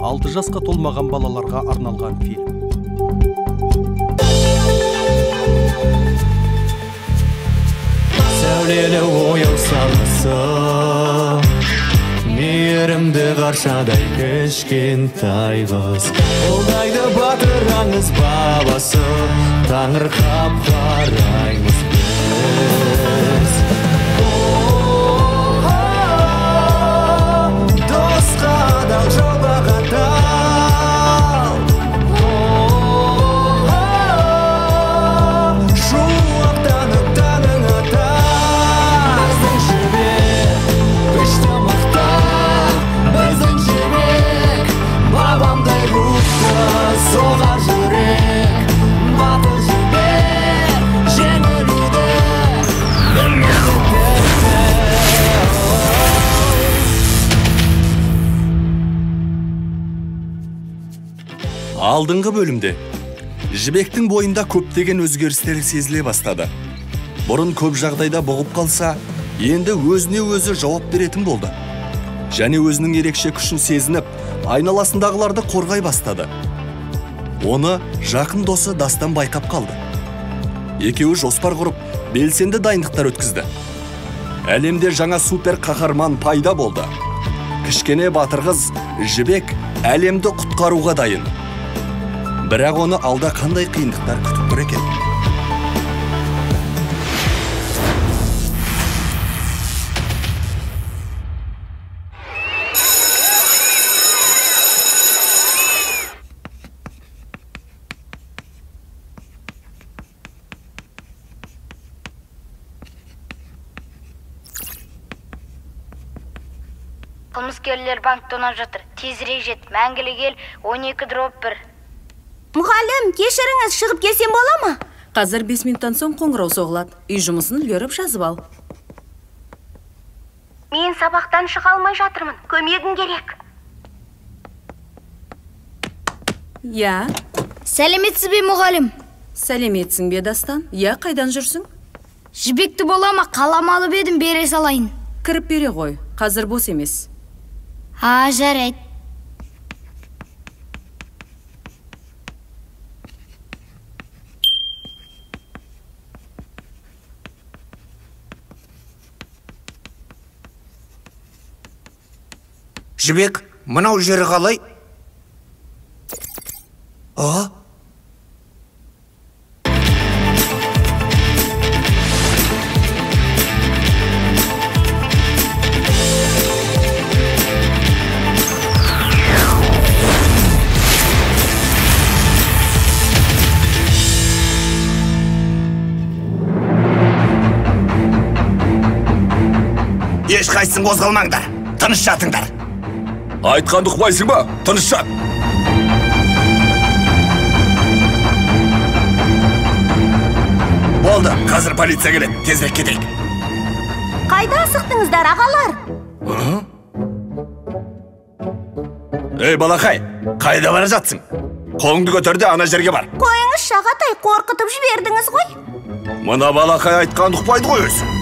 6 жасқа толмаған балаларға арналған фильм. Сәулелі ояу салысы, мейірімді қаршадай кішкентай қыз. Олайды батыраңыз бабасы, таңырқап қараймыз біз. Досқа адал, жолға адал, шуақтанып таңыңа тағзың жібек, күшті мықты біздің жібек, бабамдай рухты соғар жүрек, батыр жібек, жеңілуді білмейді тіпті. Алдыңғы бөлімде жібектің бойында көптеген өзгерістер сезіле бастады. Бұрын көп жағдайда бұғып қалса, енді өзіне өзі жауап беретін болды. Және өзінің ерекше күшін сезініп, айналасындағыларды қорғай бастады. Оны жақын досы Дастан байқап қалды. Екеуі жоспар құрып, белсенді дайындықтар өткізді. Әлемде жаңа супер қаһарман пайда болды. Кішкене батыр қыз жібек әлемді құтқаруға дайын. Бірақ оны алда қандай қиындықтар күтіп тұр екен? Қылмыскерлер банк тонап жатыр. Тезірек жет. Мәңгілік ел 12-1. Мұғалім, кешіріңіз, шығып келсем бола ма? Қазір 5 минуттан соң қоңырау соғылады. Үй жұмысын үлгеріп жазып ал. Мен сабақтан шыға алмай жатырмын. Көмегің керек. Я? Сәлеметсіз бе, мұғалім? Сәлеметсің бе, Дастан? Я, қайдан жүрсің? Жібекті бола ма? Қаламалы бедім, бере салайын. Кіріп бере ғой. Қазір бос емес. Жарайды. Жібек, мынау жері қалай? Еш қайсын қозғалмаңдар, тыныш жатыңдар. Айтқанды ұқпайсың ба? Тыныш жат! Болды, қазір полиция келеді, тезірек кетейік. Қайда асықтыңыздар, ағалар? Ей, балақай, қайда бара жатсың? Қолыңды көтерде ана жерге бар. Қойыңыз, Шағатай, қорқытып жібердіңіз ғой. Мына балақай айтқанды ұқпайды ғой өзі.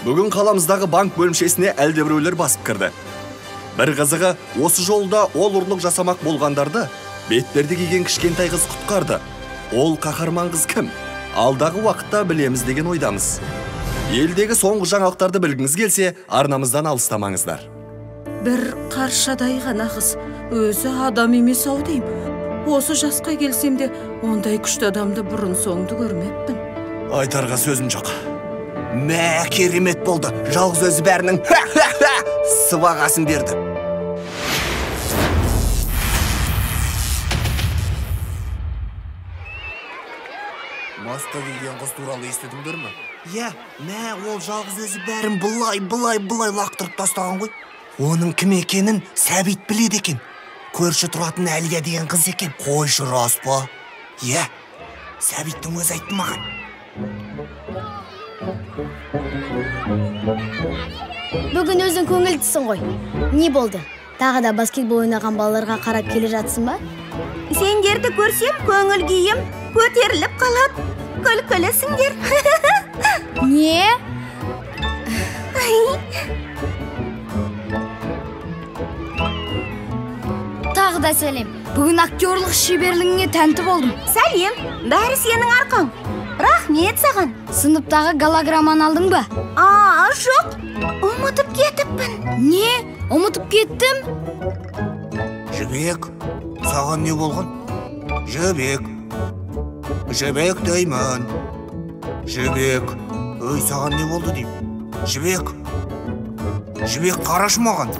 Бүгін қаламыздағы банк бөлімшесіне әлдебіреулер басып кірді. Бір қызығы, осы жолда ол ұрлық жасамақ болғандарды бетперде киген кішкентай қыз құтқарды. Ол қаһарман қыз кім? Алдағы уақытта білеміз деген ойдамыз. Елдегі соңғы жаңалықтарды білгіңіз келсе, арнамыздан алыстамаңыздар. Бір қаршадай ғана қыз, өзі адам емес ау деймін. Осы жасқа келсем де, ондай күшті адамды бұрын соңды көрмеппін. Айтарға сөзім жоқ. Мә, керемет болды. Жалғыз өзі бәрінің сыбағасын берді. Маска киген қыз туралы естідіңдер ме? Иә, мә, ол жалғыз өзі бәрін бұлай лақтырып тастаған ғой. Оның кім екенін Сәбит біледі екен. Көрші тұратын Әлия деген қыз екен. Қойшы, рас па? Иә, Сәбиттің өзі айтты маған. Бүгін өзің көңілдісің ғой. Не болды? Тағы да баскетбол ойнаған балаларға қарап келе жатсың ба? Сендерді көрсем, көңіл күйім көтеріліп қалады. Күлкілісіңдер. Не? Тағы да сәлем. Бүгін актерлық шеберлігіңе тәнті болдым. Сәлем, бәрі сенің арқаң. Рахмет саған. Сыныптағы голограмманы алдың ба? Жоқ. Ұмытып кетіппін. Не? Ұмытып кеттім? Жібек, саған не болған? Жібек деймін. Жібек, өй, саған не болды деймін? Жібек, қарашы маған.